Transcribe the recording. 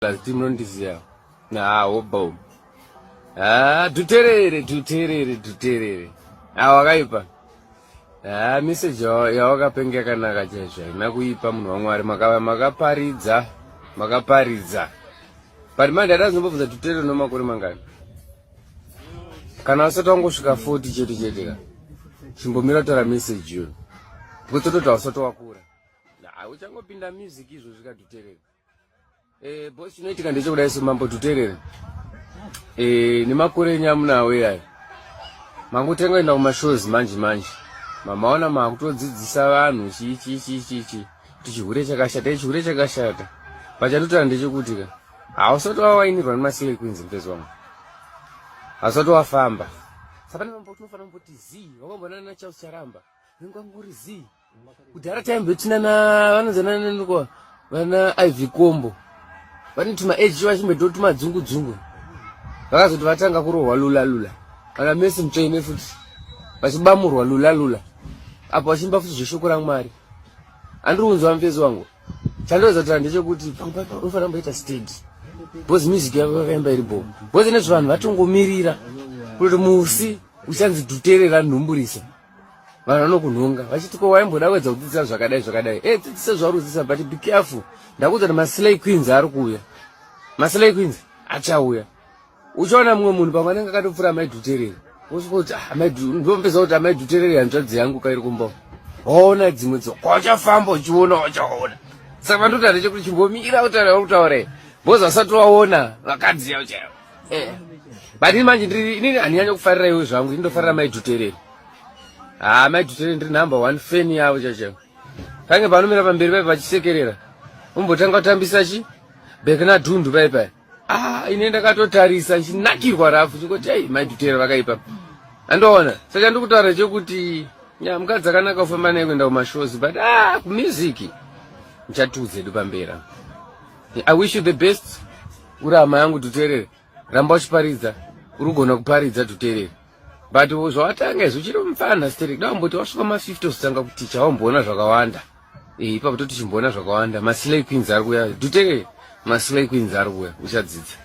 Lazzie munondizia. Hobo. Dhuterere. Wakaipa. Message yawakapenga kanaka chaizvo. Haina kuipa munhu waMwari makaparidza. But manje atazombobvunza Dhuterere nomakore mangani. Kana usati wangosvika 40 chete ka. Chimbomira tora message yo. Kutototi usati wakura. Uchangopinda music izvo zvika Dhuterere. Boss chinoitika ndechekudai Mambo Dhuterere. Nemakore nyamunawo yayi. Mangotenga kuenda kumashows manje. Mamaona makutodzidzisa vanhu chichi. Tichihure chakashata. Pachandotora ndechekuti ka. Hausati wawainirwa nemaslay queens mpezo wangu. Hausati wafamba. Sapana mambo tunofana kumboti Zii, wakambonana naCharles Charamba. Nganguri Zii. Kudhara taimbotina na vanonzana neniko vana Vakambotaura. Vani tuma age vachimbeto tuma dzungu. Vakazoti vatanga kurohwa lula. Kana Messi mutsvaine futi. Vachibamurwa lula. Apo vachimba futi zveshoko raMwari. Andiri kunzwa mfezo wangu. Chandoza kuti ndechekuti unofana kumboita steady. Bozi music yako yakaimba iripo. Bozi nezvo vanhu vatongomirira kuti musi uchanzi Dhuterere anhumburisa. Vanhu vanokunhonga vachiti ko waimboda kwedza kudzidzisa zvakadai. Dzidzisa zvarudzisa but be careful. Ndakuti maslay queens ari kuuya. Maslay queens achauya. Uchaona mumwe munhu pamwe anenge akatopfura mai Dhuterere. Usikuti ndompeza kuti mai Dhuterere hanzvadzi yangu kairi kumba. Waona dzimwe kwachafamba uchiona. Saka vandoti ndechekuti chimbomira utaure. Bozi vasati waona vakadzi yavo chaivo. But manje inini handinyanya kufarira iwe zvangu, ndinofarira mai Dhuterere. Mai Dhuterere ndiri number 1 fan yavo chacho. Kange panomira pamberi paipa vachisekerera. Umbotanga kutambisa bheki nadhundu paipa. Ine ndakatotarisa ndichinakirwa rafu chingoti mai Dhuterere vakaipa. Andoona. Saka ndikutaura chekuti mukadzi akanaka kufamba naye kuenda kumashows but kumusiki nchatudze pambera. I wish you the best. Uri hama yangu Dhuterere. Ramba uchiparidza. Uri kugona kuparidza Dhuterere. But zvawatanga izvo chiri mufana sterek. Ndamboti wasvika ma50 usitanga kuticha wamboona zvakawanda. Ipapo toti chimboona zvakawanda. Maslay queens ari kuuya. Dhuterere maslay queens ari kuuya. Uchadzidza.